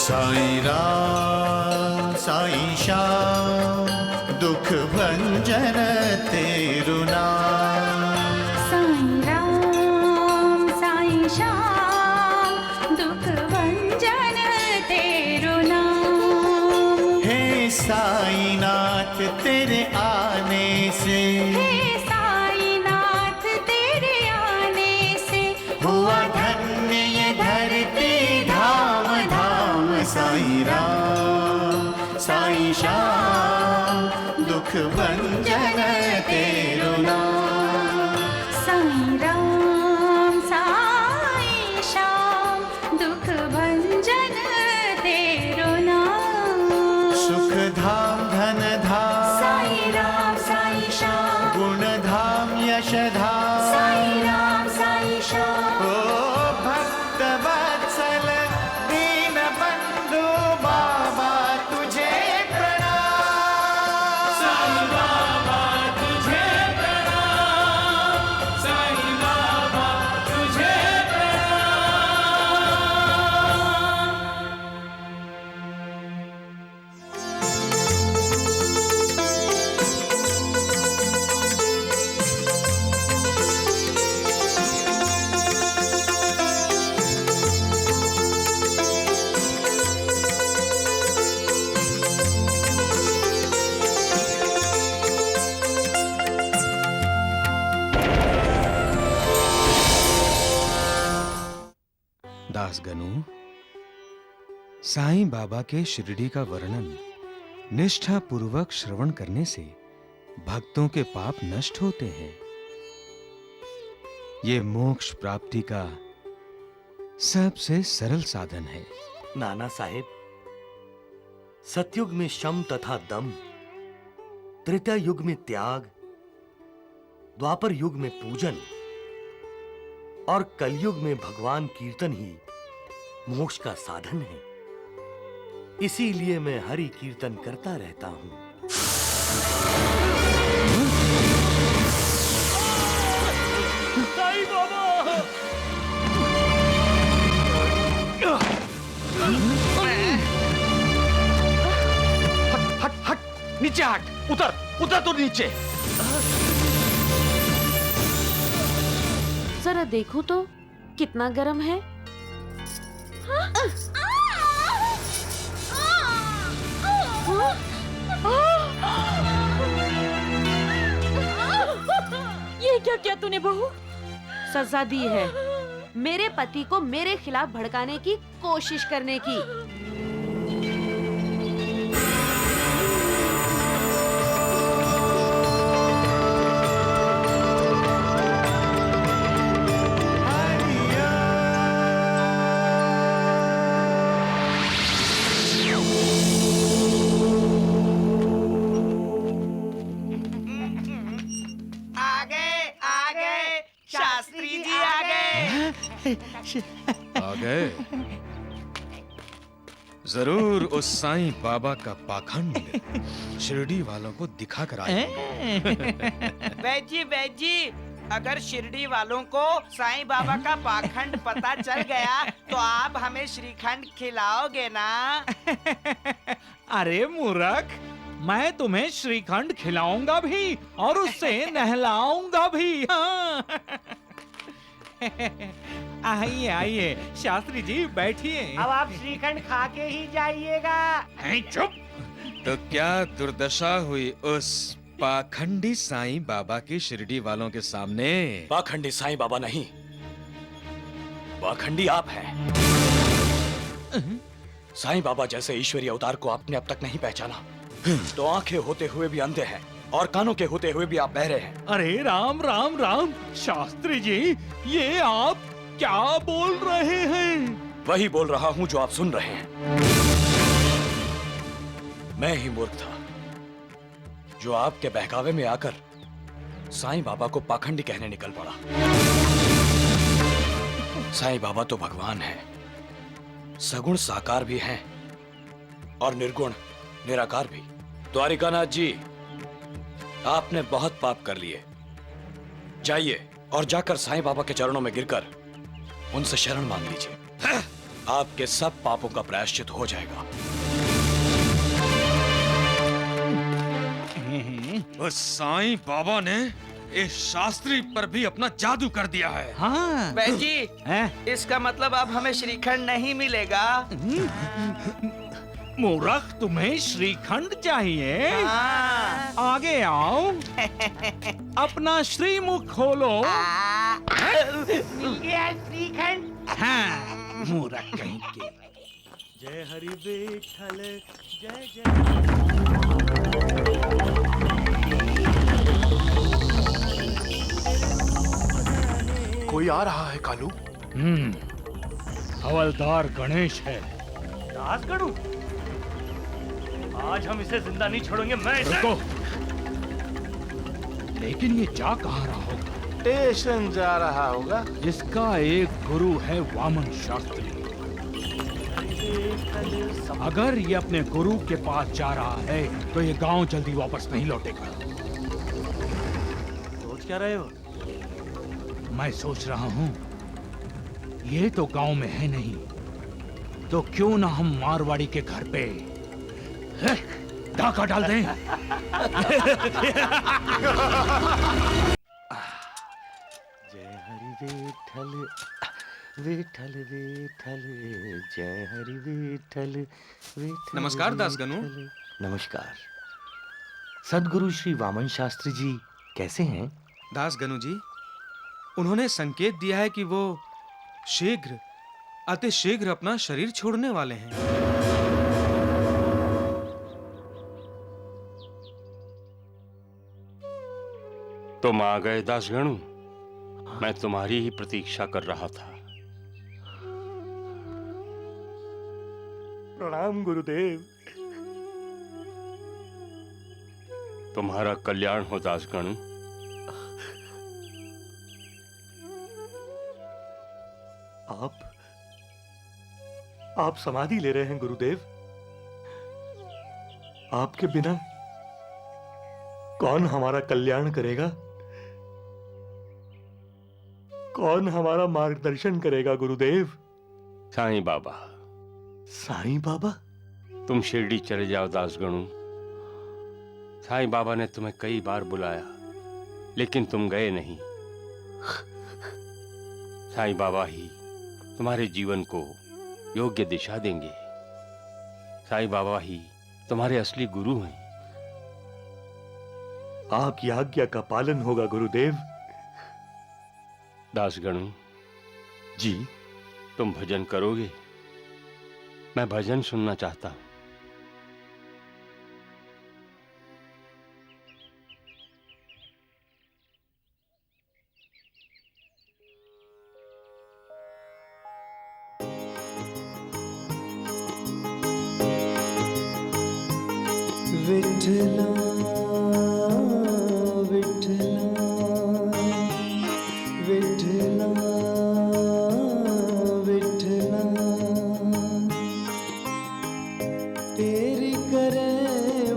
साईं राम साईं श्याम दुख भंजन तेरु नाम। साईं राम साईं श्याम दुख भंजन तेरु नाम। हे साईं नाथ तेरे आने से, हे साईं नाथ तेरे आने से हुआ धन्य ये धरती धाम धाम। साईं राम साईं श्याम दुख भंजन तेरु नाम। साईं राम साईं श्याम दुख भंजन तेरु नाम। सुख धाम धन धाम साईं राम साईं श्याम गुण धाम यश धाम। साईं राम साईं श्याम ओ भक्त वत्सल दीन बंधु बाबा तुझे प्रणाम। साईं बाबा तुझे प्रणाम, साईं बाबा तुझे प्रणाम। दासगनु, साईं बाबा के शिरडी का वर्णन निष्ठा पूर्वक श्रवण करने से भक्तों के पाप नष्ट होते हैं। ये मोक्ष प्राप्ति का सबसे सरल साधन है। नाना साहेब, सतयुग में शम तथा दम, त्रेता युग में त्याग, द्वापर युग में पूजन और कलयुग में भगवान कीर्तन ही मोक्ष का साधन है। इसीलिए मैं हरि कीर्तन करता रहता हूं। साईं बाबा! हट हट, नीचे हट, उतर उतर तो नीचे। जरा देखो तो कितना गर्म है। ये क्या किया तूने बहू? सजा दी है मेरे पति को मेरे खिलाफ भड़काने की कोशिश करने की। आ गए। जरूर उस साईं बाबा का पाखंड शिरडी वालों को दिखा कर आए। बैजी, अगर शिरडी वालों को साईं बाबा का पाखंड पता चल गया तो आप हमें श्रीखंड खिलाओगे ना? अरे मूर्ख, मैं तुम्हें श्रीखंड खिलाऊंगा भी और उससे नहलाऊंगा भी। हाँ। आइए आइए शास्त्री जी, बैठिए। अब आप श्रीखंड खा के ही जाइएगा। चुप। तो क्या दुर्दशा हुई उस पाखंडी साईं बाबा की शिरडी वालों के सामने? पाखंडी साईं बाबा नहीं, पाखंडी आप हैं। साईं बाबा जैसे ईश्वरीय अवतार को आपने अब तक नहीं पहचाना, तो आंखें होते हुए भी अंधे हैं और कानों के होते हुए भी आप बहरे हैं। अरे राम राम राम शास्त्री जी, ये आप क्या बोल रहे हैं? वही बोल रहा हूँ जो आप सुन रहे हैं। मैं ही मूर्ख था जो आपके बहकावे में आकर साईं बाबा को पाखंडी कहने निकल पड़ा। साईं बाबा तो भगवान है, सगुण साकार भी हैं और निर्गुण निराकार भी। द्वारिकानाथ जी, आपने बहुत पाप कर लिए। जाइए और जाकर साईं बाबा के चरणों में गिरकर उनसे शरण मांग लीजिए। आपके सब पापों का प्रायश्चित हो जाएगा। उस साईं बाबा ने इस शास्त्री पर भी अपना जादू कर दिया है। हाँ बैजी, हैं? इसका मतलब अब हमें श्रीखंड नहीं मिलेगा। मूर्ख, तुम्हें श्रीखंड चाहिए? हाँ। आगे आओ, अपना श्रीमुख खोलो। मिल गया श्रीखंड। हाँ, मूर्ख कहीं के। जय हरि विठ्ठल जय जय। कोई आ रहा है कालू। हवलदार गणेश है। दास गणु, आज हम इसे जिंदा नहीं छोड़ेंगे। मैं इसे... रुको। लेकिन ये जा कहाँ रहा होगा? स्टेशन जा रहा होगा। जिसका एक गुरु है वामन शास्त्री। अगर ये अपने गुरु के पास जा रहा है तो ये गांव जल्दी वापस नहीं लौटेगा। सोच क्या रहे हो? मैं सोच रहा हूँ, ये तो गांव में है नहीं, तो क्यों ना हम मारवाड़ी के घर पे डाका डाल दें। जय हरि विठ्ठल विठ्ठल विठ्ठल जय हरि विठ्ठल विठ्ठल। नमस्कार दासगणु। नमस्कार। सद्गुरु श्री वामन शास्त्री जी कैसे हैं? दासगणु जी, उन्होंने संकेत दिया है कि वो शीघ्र, अति शीघ्र अपना शरीर छोड़ने वाले हैं। तुम आ गए दासगणु। मैं तुम्हारी ही प्रतीक्षा कर रहा था। प्रणाम गुरुदेव। तुम्हारा कल्याण हो दासगणु। आप समाधि ले रहे हैं गुरुदेव। आपके बिना कौन हमारा कल्याण करेगा? कौन हमारा मार्गदर्शन करेगा गुरुदेव? साईं बाबा। साईं बाबा? तुम शिरडी चले जाओ दासगणु। साईं बाबा ने तुम्हें कई बार बुलाया, लेकिन तुम गए नहीं। साईं बाबा ही तुम्हारे जीवन को योग्य दिशा देंगे। साईं बाबा ही तुम्हारे असली गुरु हैं। आपकी आज्ञा का पालन होगा गुरुदेव। दासगणु जी, तुम भजन करोगे? मैं भजन सुनना चाहता हूं। विठला विठला विठला विठला तेरी करे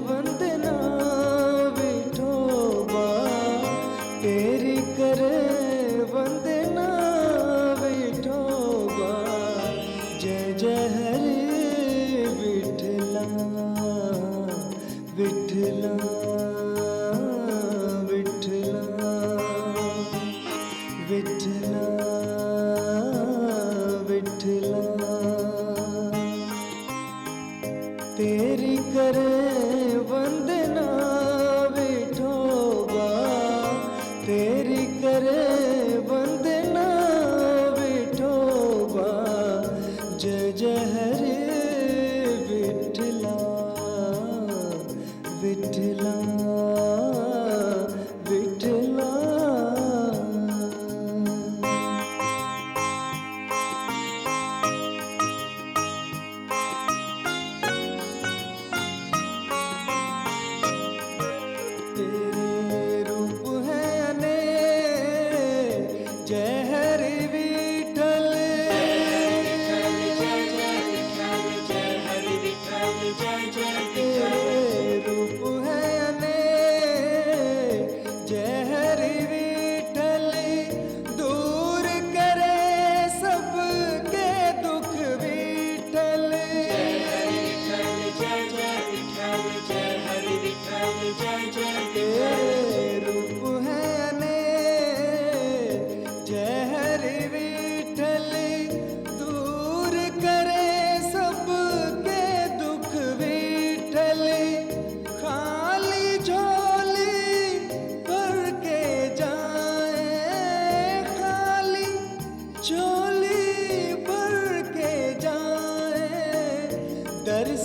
वंदना विठोबा, तेरी करे वंदना विठोबा। जय जय हरे विठला विठला विठला विठला विठला तेरी करे वंदना विठोबा, तेरी करे वंदना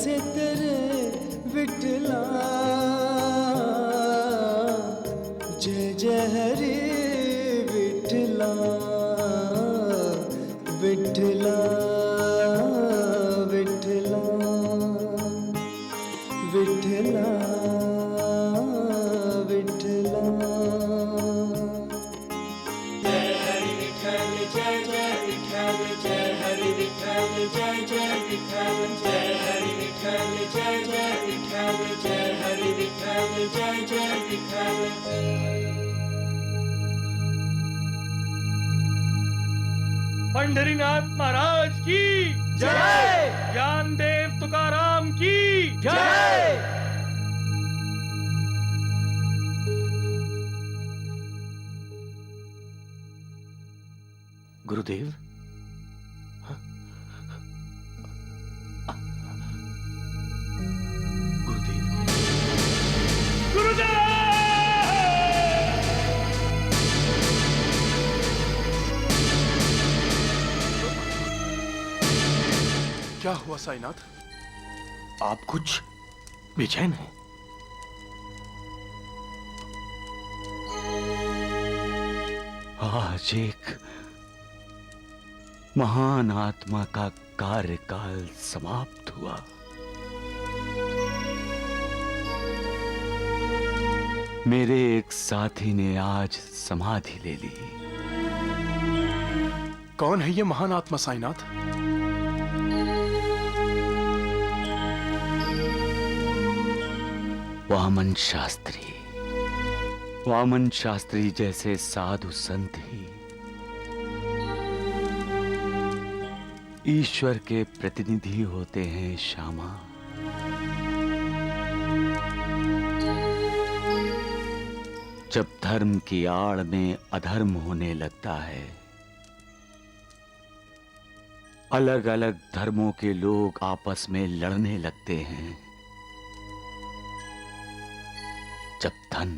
कैसे तेरे विठला, जय जय हरे विठला, विठला विठला विठला विठला। जय हरि विठल जय जय विठल, जय हरि विठल जय जय विठल, जय हरि विठल जय जय विठल, जय हरि विठल जय जय विठल। पंढरीनाथ महाराज की जय, ज्ञानदेव तुकाराम की जय। गुरुदेव, क्या हुआ साईनाथ? आप कुछ बेचैन हैं? आज एक महान आत्मा का कार्यकाल समाप्त हुआ। मेरे एक साथी ने आज समाधि ले ली। कौन है ये महान आत्मा साईनाथ? वामन शास्त्री। वामन शास्त्री जैसे साधु संत ही ईश्वर के प्रतिनिधि होते हैं श्यामा। जब धर्म की आड़ में अधर्म होने लगता है, अलग अलग धर्मों के लोग आपस में लड़ने लगते हैं, जब धन,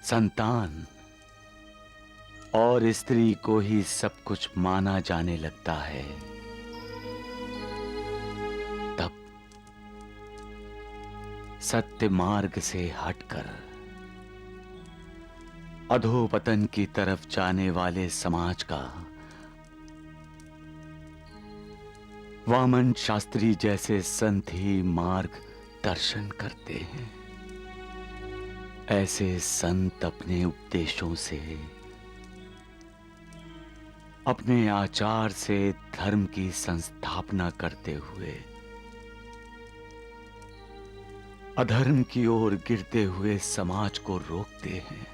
संतान और स्त्री को ही सब कुछ माना जाने लगता है, तब सत्य मार्ग से हटकर अधोपतन की तरफ जाने वाले समाज का वामन शास्त्री जैसे संत ही मार्ग दर्शन करते हैं। ऐसे संत अपने उपदेशों से, अपने आचार से धर्म की संस्थापना करते हुए अधर्म की ओर गिरते हुए समाज को रोकते हैं।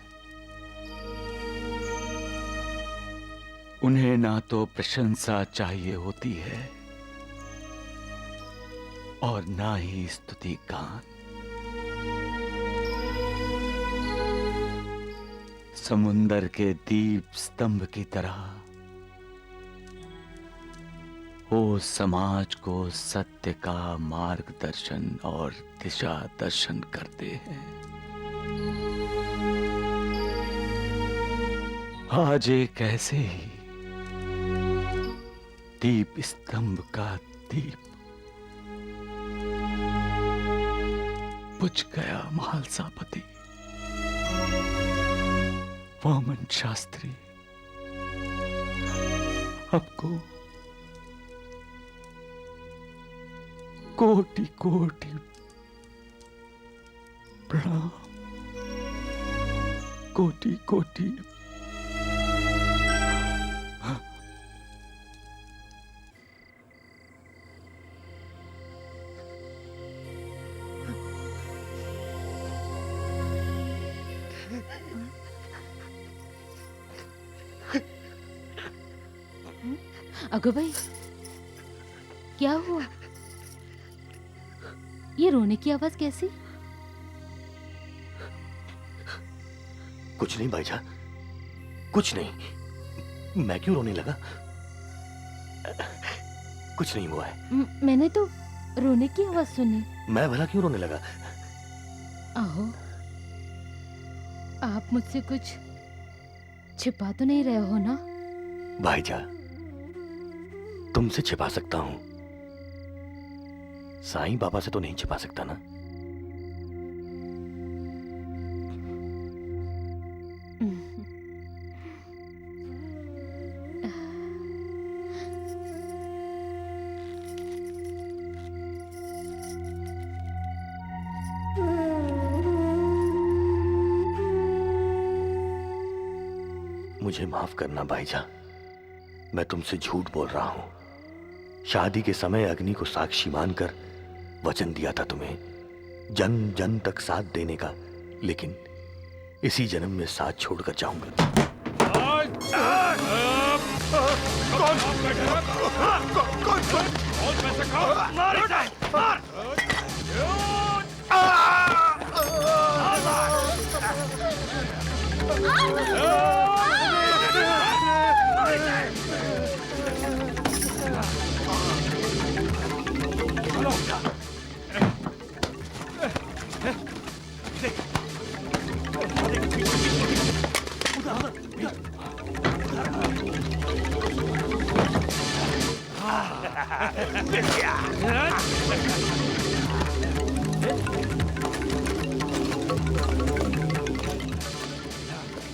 उन्हें ना तो प्रशंसा चाहिए होती है और ना ही स्तुति गान। समुंदर के दीप स्तंभ की तरह वो समाज को सत्य का मार्गदर्शन और दिशा दर्शन करते हैं। आज एक ऐसे ही दीप स्तंभ का दीप बुझ गया। महालसापति वामन शास्त्री आपको कोटि कोटि प्रणाम, कोटि कोटि। अगो भाई, क्या हुआ? ये रोने की आवाज कैसी? कुछ नहीं भाईजान, कुछ नहीं। मैं क्यों रोने लगा? कुछ नहीं हुआ है। मैंने तो रोने की आवाज सुनी। मैं भला क्यों रोने लगा? आहो, आप मुझसे कुछ छिपा तो नहीं रहे हो ना? भाईजान, तुमसे छिपा सकता हूं, साईं बाबा से तो नहीं छिपा सकता ना? मुझे माफ करना भाईजा, मैं तुमसे झूठ बोल रहा हूं। शादी के समय अग्नि को साक्षी मानकर वचन दिया था तुम्हें जन्म जन्म तक साथ देने का, लेकिन इसी जन्म में साथ छोड़कर जाऊंगा।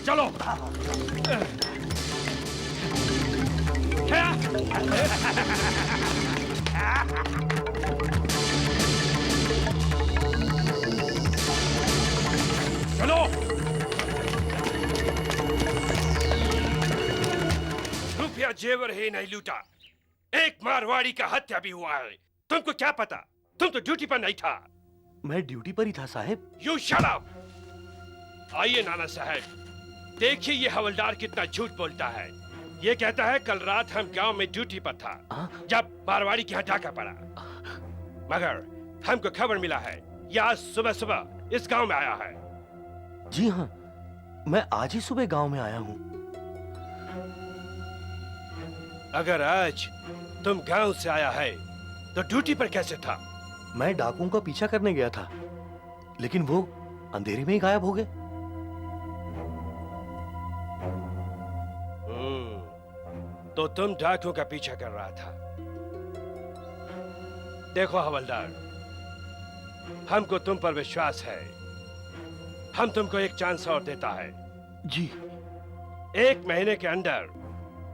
चलो। चलो। रुपया जेवर ही नहीं लूटा, एक मारवाड़ी का हत्या भी हुआ है। तुमको क्या पता? तुम तो ड्यूटी पर नहीं था। मैं ड्यूटी पर ही था साहब। You shut up. आइए नाना साहब, देखिए ये हवलदार कितना झूठ बोलता है। ये कहता है कल रात हम गांव में ड्यूटी पर था जब मारवाड़ी के यहाँ डाका पड़ा, मगर हमको खबर मिला है ये आज सुबह सुबह इस गांव में आया है। जी हाँ, मैं आज ही सुबह गांव में आया हूँ। अगर आज तुम गांव से आया है तो ड्यूटी पर कैसे था? मैं डाकुओं का पीछा करने गया था, लेकिन वो अंधेरे में ही गायब हो गए। तो तुम डाकुओं का पीछा कर रहा था। देखो हवलदार, हमको तुम पर विश्वास है। हम तुमको एक चांस और देता है। जी। 1 महीने के अंदर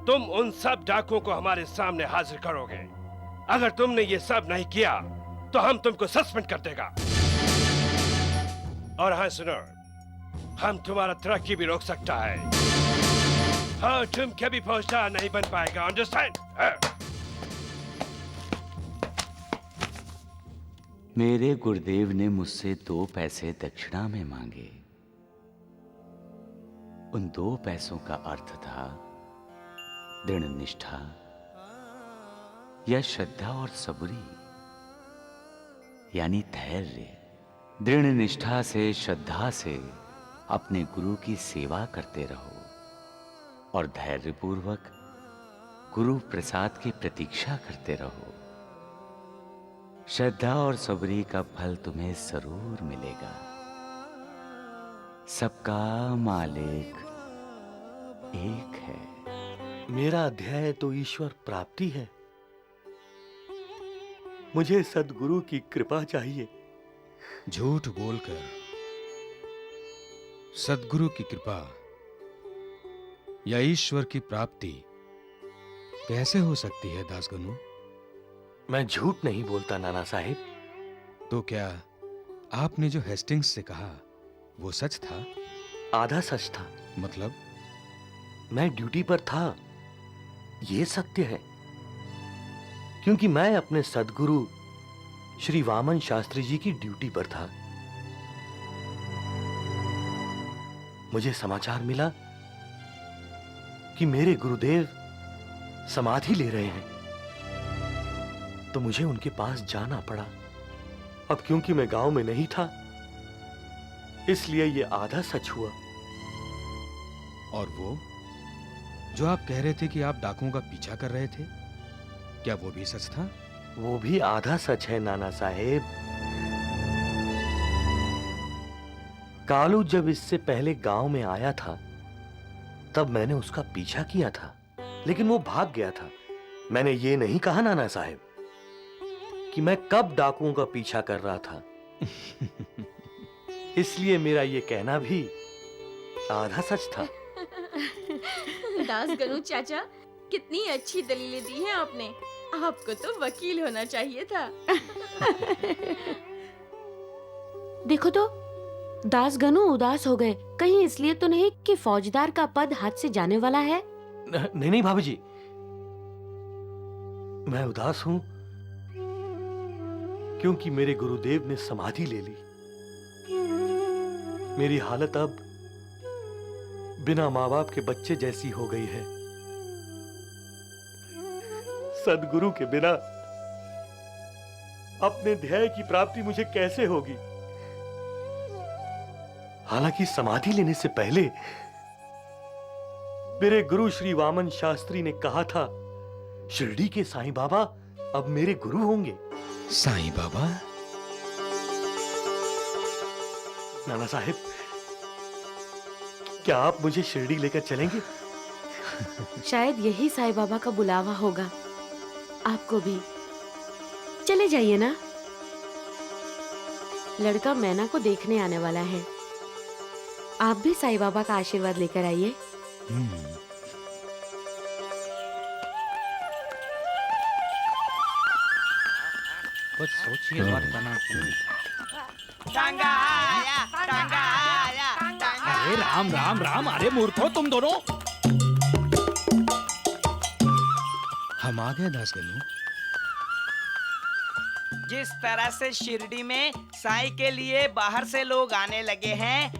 तुम उन सब डाकुओं को हमारे सामने हाजिर करोगे। अगर तुमने ये सब नहीं किया तो हम तुमको सस्पेंड कर देगा। और हाँ सुनो, हम तुम्हारा तरक्की भी रोक सकता है। हाँ, तुम कभी पहुंचा नहीं बन पाएगा, अंडरस्टैंड? मेरे गुरुदेव ने मुझसे 2 पैसे दक्षिणा में मांगे। उन 2 पैसों का अर्थ था दृढ़ निष्ठा या श्रद्धा और सबूरी, यानी धैर्य। दृढ़ निष्ठा से, श्रद्धा से अपने गुरु की सेवा करते रहो और धैर्यपूर्वक गुरु प्रसाद की प्रतीक्षा करते रहो। श्रद्धा और सबरी का फल तुम्हें जरूर मिलेगा। सबका मालिक एक है। मेरा अध्याय तो ईश्वर प्राप्ति है। मुझे सद्गुरु की कृपा चाहिए। झूठ बोलकर सद्गुरु की कृपा या ईश्वर की प्राप्ति कैसे हो सकती है दासगनु? मैं झूठ नहीं बोलता नाना साहिब। तो क्या आपने जो हेस्टिंग्स से कहा वो सच था? आधा सच था। मतलब? मैं ड्यूटी पर था, ये सत्य है। क्योंकि मैं अपने सद्गुरु श्री वामन शास्त्री जी की ड्यूटी पर था। मुझे समाचार मिला कि मेरे गुरुदेव समाधि ले रहे हैं, तो मुझे उनके पास जाना पड़ा। अब क्योंकि मैं गांव में नहीं था, इसलिए ये आधा सच हुआ। और वो जो आप कह रहे थे कि आप डाकुओं का पीछा कर रहे थे, क्या वो भी सच था? वो भी आधा सच है नाना साहेब। कालू जब इससे पहले गांव में आया था, तब मैंने उसका पीछा किया था, लेकिन वो भाग गया था। मैंने ये नहीं कहा नाना साहेब कि मैं कब डाकुओं का पीछा कर रहा था। इसलिए मेरा ये कहना भी आधा सच था। दास गणु चाचा, कितनी अच्छी दलीलें दी हैं आपने। आपको तो वकील होना चाहिए था। देखो तो, दास गनु उदास हो गए। कहीं इसलिए तो नहीं कि फौजदार का पद हाथ से जाने वाला है? नहीं नहीं भाभी जी, मैं उदास हूं क्योंकि मेरे गुरुदेव ने समाधि ले ली। मेरी हालत अब बिना माँ बाप के बच्चे जैसी हो गई है। सदगुरु के बिना अपने ध्येय की प्राप्ति मुझे कैसे होगी? हालांकि समाधि लेने से पहले मेरे गुरु श्री वामन शास्त्री ने कहा था, शिरडी के साईं बाबा अब मेरे गुरु होंगे। साईं बाबा? नाना साहिब, क्या आप मुझे शिरडी लेकर चलेंगे? शायद यही साईं बाबा का बुलावा होगा। आपको भी चले जाइए ना। लड़का मैना को देखने आने वाला है। आप भी साईं बाबा का आशीर्वाद लेकर आइए। कुछ सोचिए वर्तना की। टांगा आया, टांगा आया, टांगा। अरे राम राम राम, अरे मूर्खो तुम दोनों। हम आ गए दास गनु। जिस तरह से शिरडी में साईं के लिए बाहर से लोग आने लगे हैं,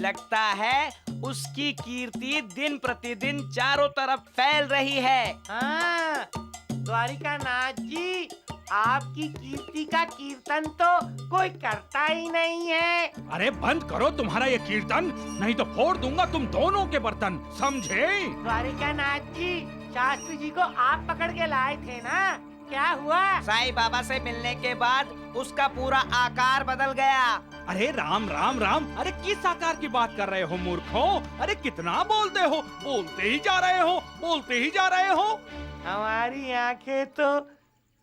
लगता है उसकी कीर्ति दिन प्रतिदिन चारों तरफ फैल रही है। हाँ, द्वारिका नाथ जी, आपकी कीर्ति का कीर्तन तो कोई करता ही नहीं है। अरे बंद करो तुम्हारा ये कीर्तन, नहीं तो फोड़ दूंगा तुम दोनों के बर्तन, समझे? द्वारिका नाथ जी, शास्त्री जी को आप पकड़ के लाए थे ना, क्या हुआ? साईं बाबा से मिलने के बाद उसका पूरा आकार बदल गया। अरे राम राम राम, अरे किस आकार की बात कर रहे हो मूर्खों? अरे कितना बोलते हो, बोलते ही जा रहे हो, बोलते ही जा रहे हो। हमारी आंखें तो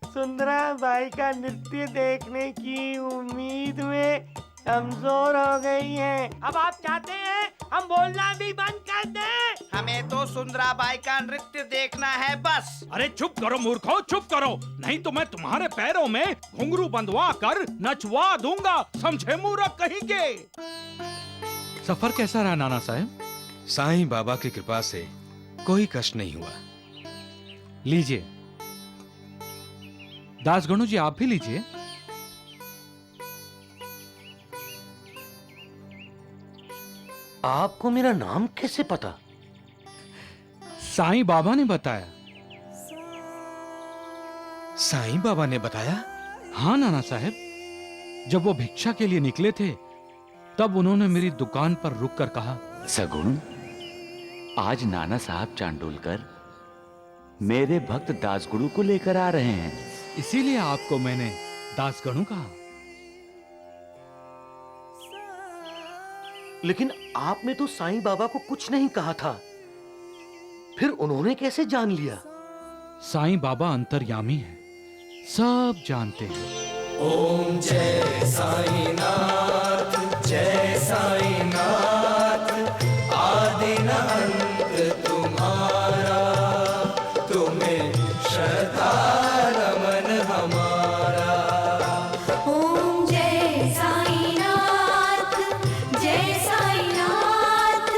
सुंदरा बाई का नृत्य देखने की उम्मीद में कमजोर हो गई हैं। अब आप चाहते हैं हम बोलना भी बंद कर दें? हमें तो सुंदराबाई का नृत्य देखना है बस। अरे चुप करो मूर्खों, चुप करो, नहीं तो मैं तुम्हारे पैरों में घुंघरू बंधवा कर नचवा दूंगा, समझे मूर्ख कहीं के। सफर कैसा रहा नाना साहब? साईं बाबा की कृपा से कोई कष्ट नहीं हुआ। लीजिए दास गणु जी, आप भी लीजिए। आपको मेरा नाम कैसे पता? साईं बाबा ने बताया। साईं बाबा ने बताया? हाँ नाना साहब, जब वो भिक्षा के लिए निकले थे तब उन्होंने मेरी दुकान पर रुककर कहा, सगुण, आज नाना साहब चांडोलकर मेरे भक्त दासगुरु को लेकर आ रहे हैं। इसीलिए आपको मैंने दासगणु कहा। लेकिन आपने तो साईं बाबा को कुछ नहीं कहा था, फिर उन्होंने कैसे जान लिया? साईं बाबा अंतर्यामी हैं, सब जानते हैं। ओम जय साईं नाथ, जय साईं नाथ, आदि न अंत तुम्हारा, तुम्हें श्रद्धा रमन हमारा। ओम जय साईं नाथ, जय साईं नाथ,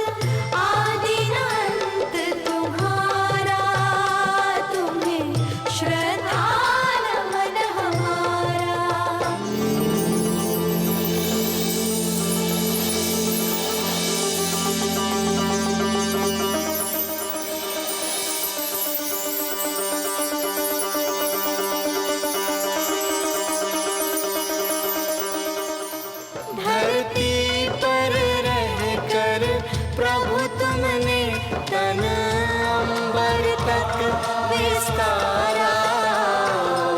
आदि न अंत तुम्हारा, तुम्हें श्रद्धा नमन हमारा। धरती पर रहकर प्रभु तुमने तन अंबर तक विस्तारा।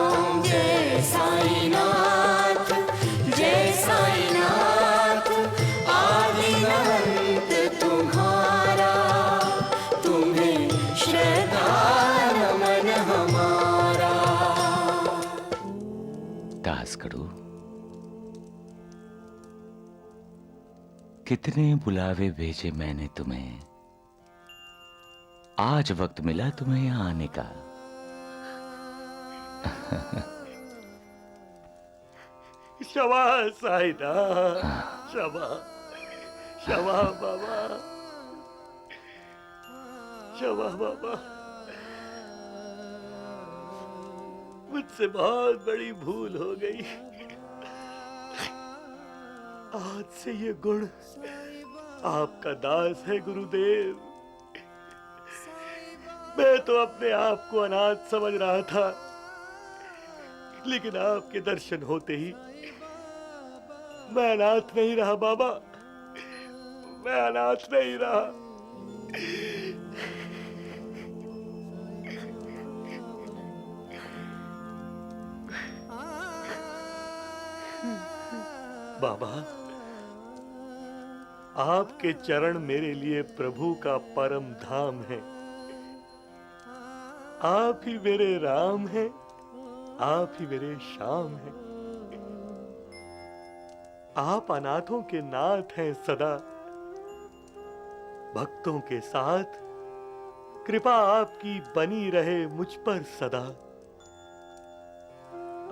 ओम जय साईं नाथ, जय साईं नाथ, आदि न अंत तुम्हारा, तुम्हें श्रद्धा नमन हमारा। दासगढ़ू, कितने बुलावे भेजे मैंने तुम्हें, आज वक्त मिला तुम्हें यहां आने का। शाबाश साईनाथ, शाबाश, शाबाश बाबा, शाबाश बाबा। मुझसे बहुत बड़ी भूल हो गई। आज से ये गुण आपका दास है गुरुदेव। मैं तो अपने आप को अनाथ समझ रहा था, लेकिन आपके दर्शन होते ही मैं अनाथ नहीं रहा बाबा, मैं अनाथ नहीं रहा। बाबा, आपके चरण मेरे लिए प्रभु का परम धाम है। आप ही मेरे राम हैं, आप ही मेरे श्याम हैं। आप अनाथों के नाथ हैं सदा, भक्तों के साथ कृपा आपकी बनी रहे मुझ पर सदा।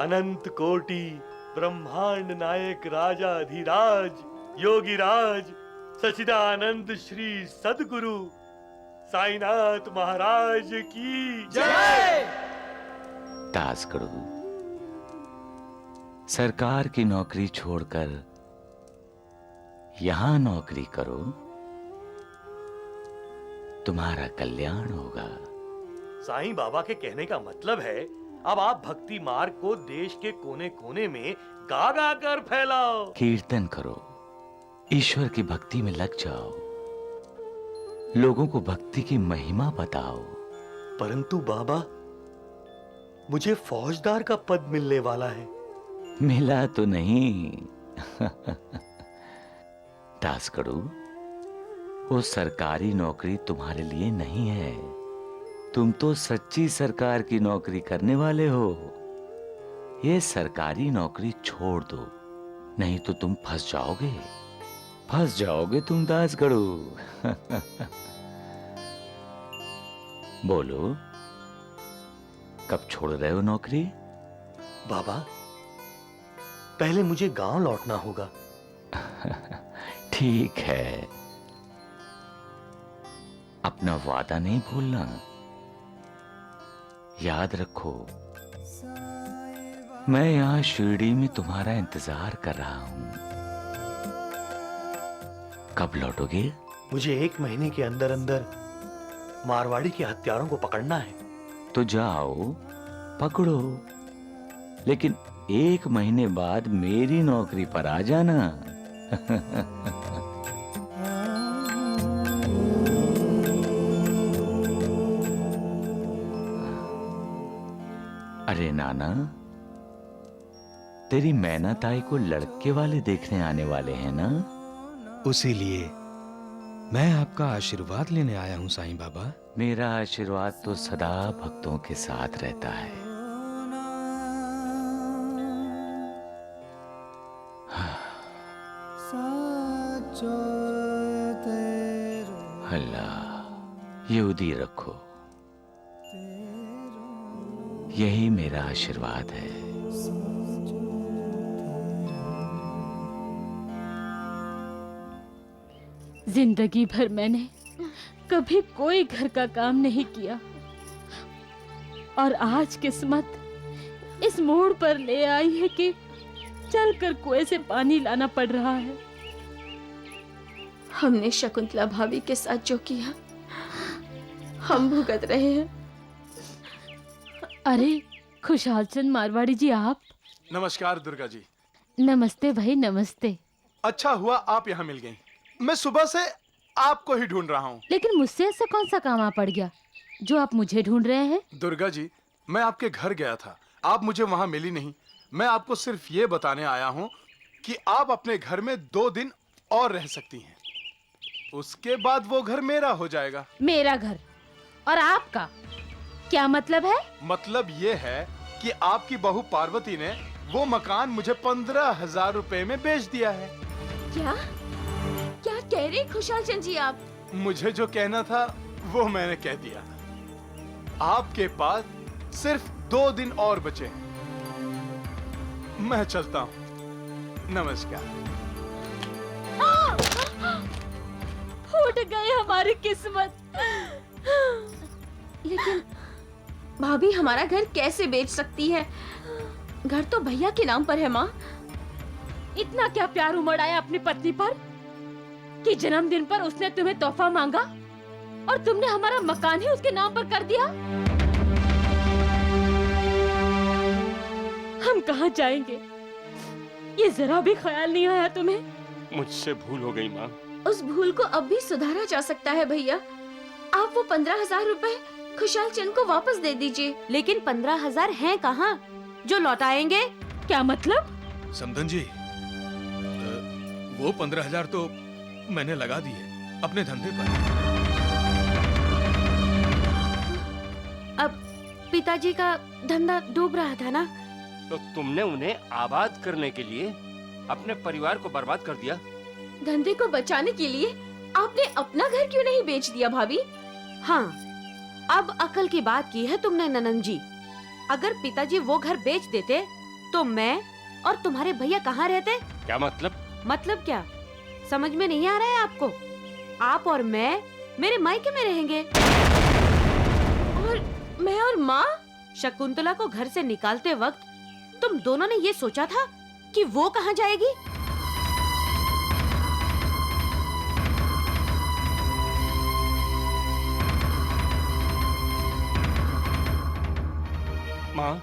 अनंत कोटि ब्रह्मांड नायक राजाधिराज योगी राज सच्चिदानंद श्री सद्गुरु साईनाथ महाराज की जय। दासगढ़ू, सरकार की नौकरी छोड़कर यहां नौकरी करो, तुम्हारा कल्याण होगा। साईं बाबा के कहने का मतलब है अब आप भक्ति मार्ग को देश के कोने कोने में गा गा कर फैलाओ। कीर्तन करो, ईश्वर की भक्ति में लग जाओ, लोगों को भक्ति की महिमा बताओ। परंतु बाबा, मुझे फौजदार का पद मिलने वाला है। मिला तो नहीं। दासगढ़ू, वो सरकारी नौकरी तुम्हारे लिए नहीं है। तुम तो सच्ची सरकार की नौकरी करने वाले हो। ये सरकारी नौकरी छोड़ दो, नहीं तो तुम फंस जाओगे, फंस जाओगे तुम दासगढ़ू। बोलो, कब छोड़ रहे हो नौकरी? बाबा, पहले मुझे गांव लौटना होगा। ठीक है, अपना वादा नहीं भूलना। याद रखो, मैं यहां शिरडी में तुम्हारा इंतजार कर रहा हूं। कब लौटोगे? मुझे 1 महीने के अंदर अंदर मारवाड़ी के हत्यारों को पकड़ना है। तो जाओ, पकड़ो, लेकिन 1 महीने बाद मेरी नौकरी पर आ जाना। अरे नाना, तेरी मैना ताई को लड़के वाले देखने आने वाले हैं ना? उसी लिए मैं आपका आशीर्वाद लेने आया हूं साईं बाबा। मेरा आशीर्वाद तो सदा भक्तों के साथ रहता है। अल्लाह, ये उदी रखो, यही मेरा आशीर्वाद है। जिंदगी भर मैंने कभी कोई घर का काम नहीं किया, और आज किस्मत इस मोड़ पर ले आई है कि चलकर कुएं से पानी लाना पड़ रहा है। हमने शकुंतला भाभी के साथ जो किया, हम भुगत रहे हैं। अरे खुशहाल चंद मारवाड़ी जी, आप? नमस्कार दुर्गा जी। नमस्ते भाई, नमस्ते। अच्छा हुआ आप यहाँ मिल गई। मैं सुबह से आपको ही ढूंढ रहा हूँ। लेकिन मुझसे ऐसा कौन सा काम आ पड़ गया जो आप मुझे ढूंढ रहे हैं? दुर्गा जी, मैं आपके घर गया था, आप मुझे वहाँ मिली नहीं। मैं आपको सिर्फ ये बताने आया हूँ कि आप अपने घर में 2 दिन और रह सकती हैं, उसके बाद वो घर मेरा हो जाएगा। मेरा घर और आपका क्या मतलब है? मतलब ये है कि आपकी बहू पार्वती ने वो मकान मुझे 15,000 रुपए में बेच दिया है। क्या क्या कह रहे खुशहाल चंद जी आप? मुझे जो कहना था वो मैंने कह दिया। आपके पास सिर्फ 2 दिन और बचे हैं। मैं चलता हूँ। नमस्कार। फूट गई हमारी किस्मत। लेकिन भाभी हमारा घर कैसे बेच सकती है? घर तो भैया के नाम पर है माँ। इतना क्या प्यार उमड़ आया अपनी पत्नी पर कि जन्मदिन पर उसने तुम्हें तोहफा मांगा और तुमने हमारा मकान ही उसके नाम पर कर दिया। हम कहाँ जाएंगे? ये जरा भी ख्याल नहीं आया तुम्हें? मुझसे भूल हो गई माँ। उस भूल को अब भी सुधारा जा सकता है भैया। आप वो 15,000 रुपए खुशहाल चंद को वापस दे दीजिए। लेकिन 15,000 हैं कहाँ जो लौटाएंगे? क्या मतलब? समधन जी, वो 15,000 तो मैंने लगा दिए अपने धंधे पर। अब पिताजी का धंधा डूब रहा था ना। तो तुमने उन्हें आबाद करने के लिए अपने परिवार को बर्बाद कर दिया। धंधे को बचाने के लिए आपने अपना घर क्यों नहीं बेच दिया भाभी? हाँ, अब अकल की बात की है तुमने ननंद जी। अगर पिताजी वो घर बेच देते तो मैं और तुम्हारे भैया कहाँ रहते? क्या मतलब? मतलब क्या समझ में नहीं आ रहा है आपको? आप और मैं मेरे मायके में रहेंगे। और मैं और माँ? शकुंतला को घर से निकालते वक्त तुम दोनों ने ये सोचा था कि वो कहाँ जाएगी? माँ,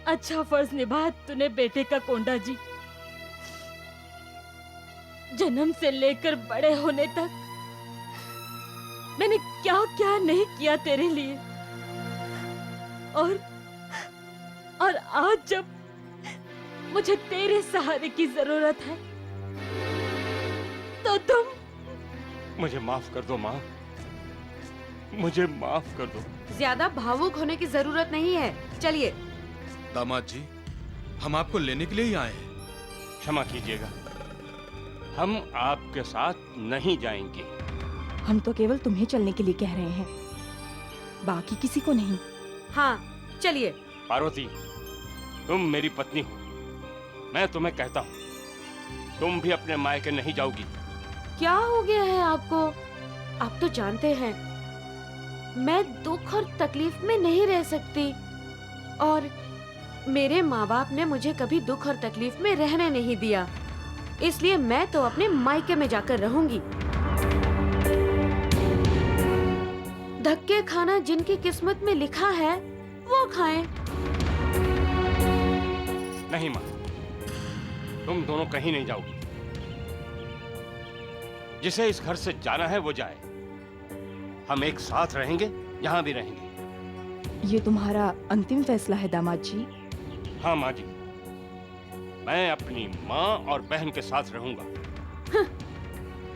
अच्छा फर्ज निभाया तूने बेटे का कोंडा जी। जन्म से लेकर बड़े होने तक मैंने क्या क्या नहीं किया तेरे लिए। और आज जब मुझे तेरे सहारे की जरूरत है तो तुम मुझे माफ कर दो माँ, मुझे माफ कर दो। ज्यादा भावुक होने की जरूरत नहीं है। चलिए। दामाद जी, हम आपको लेने के लिए ही आए हैं। क्षमा कीजिएगा, हम आपके साथ नहीं जाएंगे। हम तो केवल तुम्हें चलने के लिए कह रहे हैं, बाकी किसी को नहीं। हाँ, चलिए। पार्वती, तुम मेरी पत्नी हो, मैं तुम्हें कहता हूँ, तुम भी अपने मायके नहीं जाओगी। क्या हो गया है आपको? आप तो जानते हैं मैं दुख और तकलीफ में नहीं रह सकती और मेरे माँ बाप ने मुझे कभी दुख और तकलीफ में रहने नहीं दिया। इसलिए मैं तो अपने मायके में जाकर रहूंगी। धक्के खाना जिनकी किस्मत में लिखा है वो खाएं। नहीं माँ, तुम दोनों कहीं नहीं जाओगी। जिसे इस घर से जाना है वो जाए। हम एक साथ रहेंगे, यहाँ भी रहेंगे। ये तुम्हारा अंतिम फैसला है दामाद जी? हाँ माँ जी, मैं अपनी माँ और बहन के साथ रहूंगा।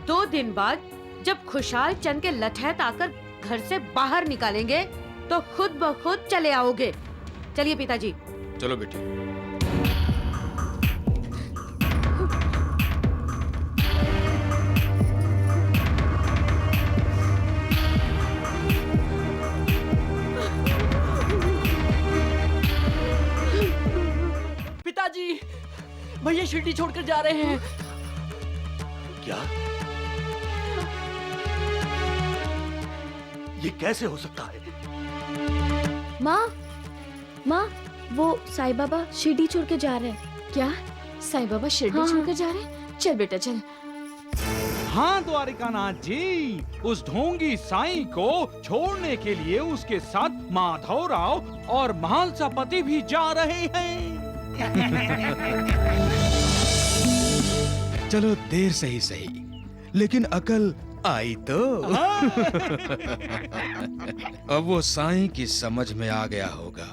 2 दिन बाद जब खुशहाल चंद के लठैत आकर घर से बाहर निकालेंगे तो खुद ब खुद चले आओगे। चलिए पिताजी। चलो बेटी। पिताजी, भैया शिरडी छोड़कर जा रहे हैं। क्या? ये कैसे हो सकता है? माँ, वो साईं बाबा शिरडी छोड़ के जा रहे हैं। क्या साईं बाबा शिरडी छोड़ के जा रहे हैं? चल बेटा चल। हाँ द्वारिकानाथ जी, उस ढोंगी साईं को छोड़ने के लिए उसके साथ माधवराव और महालसापति भी जा रहे हैं। चलो देर से ही सही, लेकिन अकल आई तो। अब वो साईं की समझ में आ गया होगा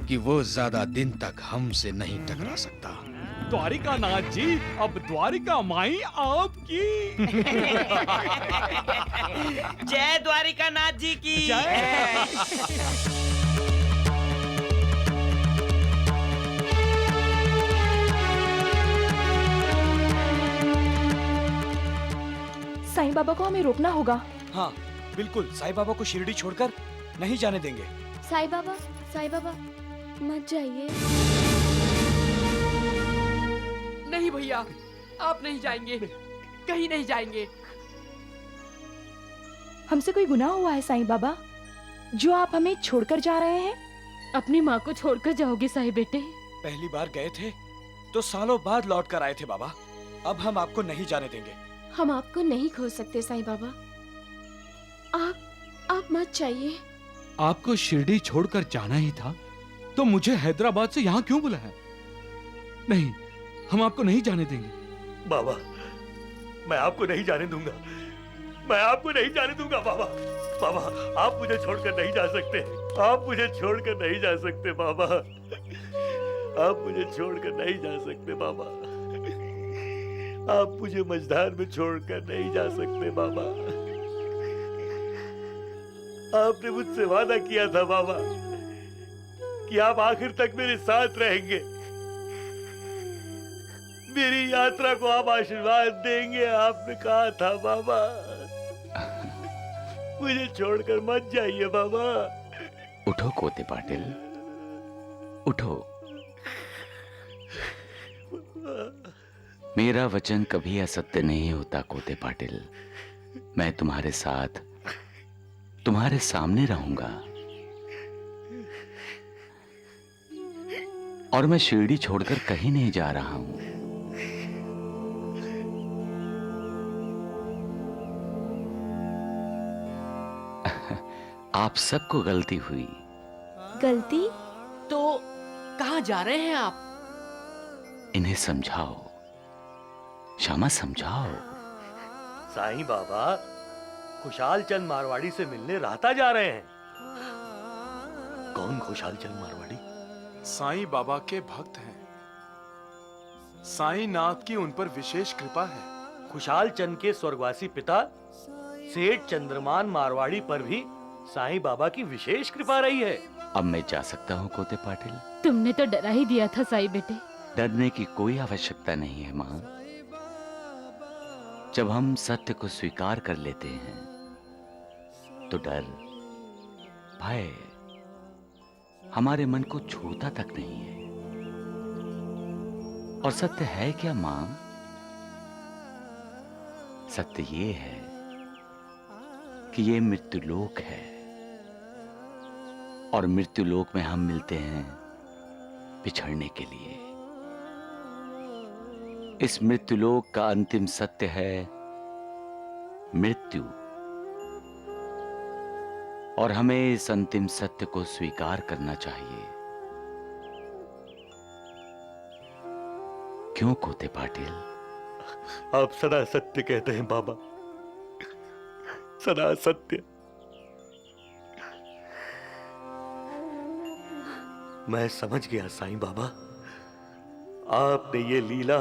कि वो ज्यादा दिन तक हमसे नहीं टकरा सकता। द्वारिकानाथ जी, अब द्वारिका माई आपकी। जय द्वारिकानाथ जी की जय। साईं बाबा को हमें रोकना होगा। हाँ बिल्कुल, साईं बाबा को शिरडी छोड़कर नहीं जाने देंगे। साईं बाबा मत जाइए। नहीं भैया, आप नहीं जाएंगे, कहीं नहीं जाएंगे। हमसे कोई गुनाह हुआ है साईं बाबा, जो आप हमें छोड़कर जा रहे हैं? अपनी माँ को छोड़कर जाओगे साईं बेटे? पहली बार गए थे तो सालों बाद लौट कर आए थे बाबा। अब हम आपको नहीं जाने देंगे। हम आपको नहीं खो सकते साईं बाबा। आप मत जाइए। आपको शिरडी छोड़कर जाना ही था तो मुझे हैदराबाद से यहाँ क्यों बुलाया? नहीं, हम आपको नहीं जाने देंगे। बाबा, मैं आपको नहीं जाने दूंगा। मैं आपको नहीं जाने दूंगा बाबा। बाबा, आप मुझे छोड़कर नहीं जा सकते। आप मुझे छोड़कर नहीं जा सकते बाबा। आप मुझे छोड़कर नहीं जा सकते बाबा। आप मुझे मझधार में छोड़कर नहीं जा सकते बाबा। आपने मुझसे वादा किया था बाबा कि आप आखिर तक मेरे साथ रहेंगे। मेरी यात्रा को आप आशीर्वाद देंगे, आपने कहा था बाबा। मुझे छोड़कर मत जाइए बाबा। उठो कोते पाटिल, उठो। मेरा वचन कभी असत्य नहीं होता कोते पाटिल। मैं तुम्हारे साथ, तुम्हारे सामने रहूंगा। और मैं शिरडी छोड़कर कहीं नहीं जा रहा हूं। आप सबको गलती हुई। गलती? तो कहाँ जा रहे हैं आप? इन्हें समझाओ, श्यामा समझाओ। साईं बाबा खुशाल चंद मारवाड़ी से मिलने राहता जा रहे हैं। कौन खुशाल चंद मारवाड़ी? साईं बाबा के भक्त हैं। साईं नाथ की उन पर विशेष कृपा है। खुशाल चंद के स्वर्गवासी पिता सेठ चंद्रमान मारवाड़ी पर भी साईं बाबा की विशेष कृपा रही है। अब मैं जा सकता हूँ कोते पाटिल? तुमने तो डरा ही दिया था साईं बेटे। डरने की कोई आवश्यकता नहीं है माँ। जब हम सत्य को स्वीकार कर लेते हैं तो डर, भय हमारे मन को छूता तक नहीं है। और सत्य है क्या मां? सत्य ये है कि ये मृत्युलोक है और मृत्युलोक में हम मिलते हैं बिछड़ने के लिए। इस मृत्युलोक का अंतिम सत्य है मृत्यु, और हमें इस अंतिम सत्य को स्वीकार करना चाहिए। क्यों कोते पाटिल? आप सदा सत्य कहते हैं बाबा, सदा सत्य। मैं समझ गया साईं बाबा, आपने ये लीला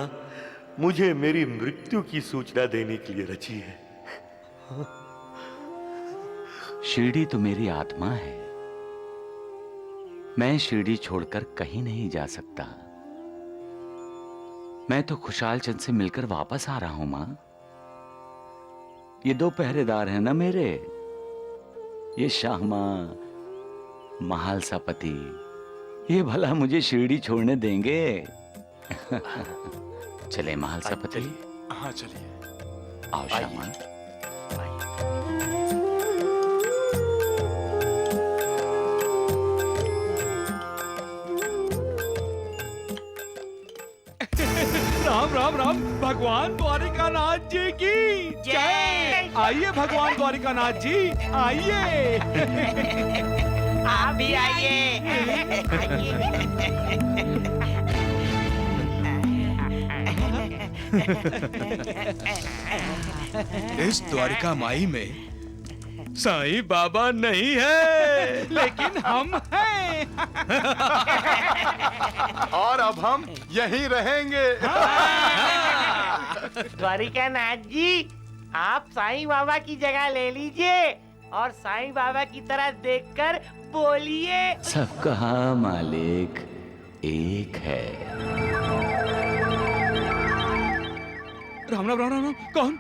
मुझे मेरी मृत्यु की सूचना देने के लिए रची है। शिरडी तो मेरी आत्मा है। मैं शिरडी छोड़कर कहीं नहीं जा सकता। मैं तो खुशाल चंद से मिलकर वापस आ रहा हूं मां। ये दो पहरेदार हैं ना मेरे, ये शाहमा, महालसापति, ये भला मुझे शिरडी छोड़ने देंगे? चले महालसापति। हाँ चलिए। आओ शाहमा। राम राम राम, भगवान द्वारिकानाथ जी की जय। आइए भगवान द्वारिकानाथ जी, आइए। आप भी आइए। इस द्वारिका माई में साईं बाबा नहीं है, लेकिन हम हैं। और अब हम यहीं रहेंगे। द्वारिकानाथ जी, आप साईं बाबा की जगह ले लीजिए और साईं बाबा की तरह देखकर बोलिए। सबका मालिक एक है। राम राम राम राम। कौन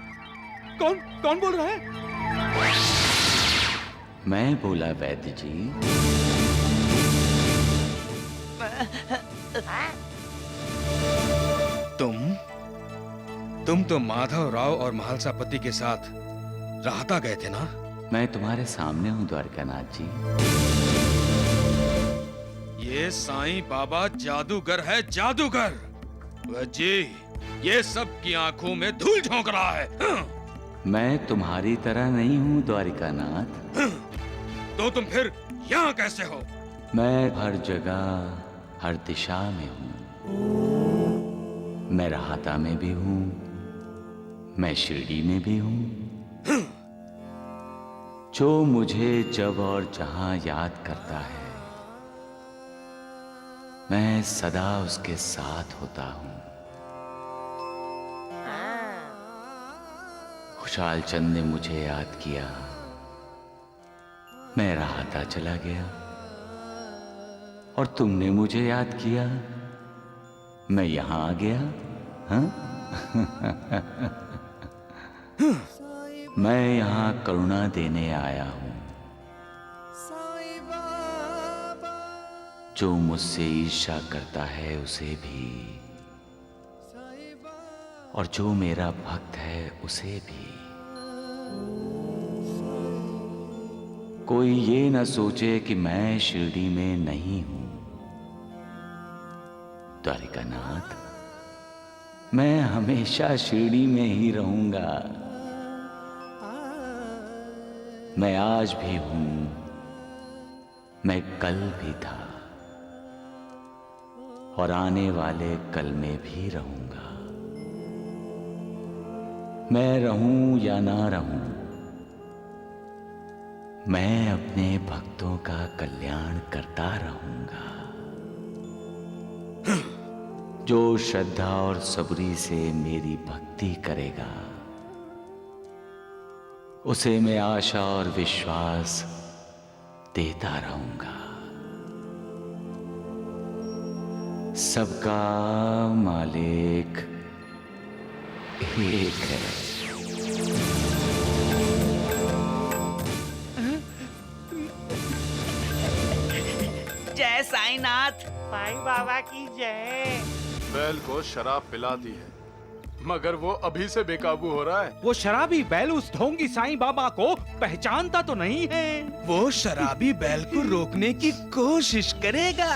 कौन कौन बोल रहा है? मैं बोला वैद्य जी। तुम तो माधव राव और महालसापति के साथ राहता गए थे ना? मैं तुम्हारे सामने हूँ द्वारकानाथ जी। ये साईं बाबा जादूगर है, जादूगर। वह जी, ये सब की आंखों में धूल झोंक रहा है। मैं तुम्हारी तरह नहीं हूँ द्वारिकानाथ। तो तुम फिर यहाँ कैसे हो? मैं हर जगह, हर दिशा में हूँ। मैं राहता में भी हूँ, मैं शिरडी में भी हूँ। जो मुझे जब और जहां याद करता है, मैं सदा उसके साथ होता हूँ। खुशाल चंद ने मुझे याद किया, मैं राहता चला गया। और तुमने मुझे याद किया, मैं यहां आ गया। हाँ? मैं यहां करुणा देने आया हूं। जो मुझसे ईर्ष्या करता है उसे भी, और जो मेरा भक्त है उसे भी। कोई ये न सोचे कि मैं शिरडी में नहीं हूं। द्वारिकानाथ, मैं हमेशा शिरडी में ही रहूंगा। मैं आज भी हूं, मैं कल भी था, और आने वाले कल में भी रहूंगा। मैं रहूं या ना रहूं, मैं अपने भक्तों का कल्याण करता रहूंगा। जो श्रद्धा और सबरी से मेरी भक्ति करेगा, उसे मैं आशा और विश्वास देता रहूंगा। सबका मालिक एक है। जय साईनाथ। साईं बाबा की जय। बैल को शराब पिलाती है, मगर वो अभी से बेकाबू हो रहा है। वो शराबी बैल उस ढोंगी साईं बाबा को पहचानता तो नहीं है। वो शराबी बैल को रोकने की कोशिश करेगा।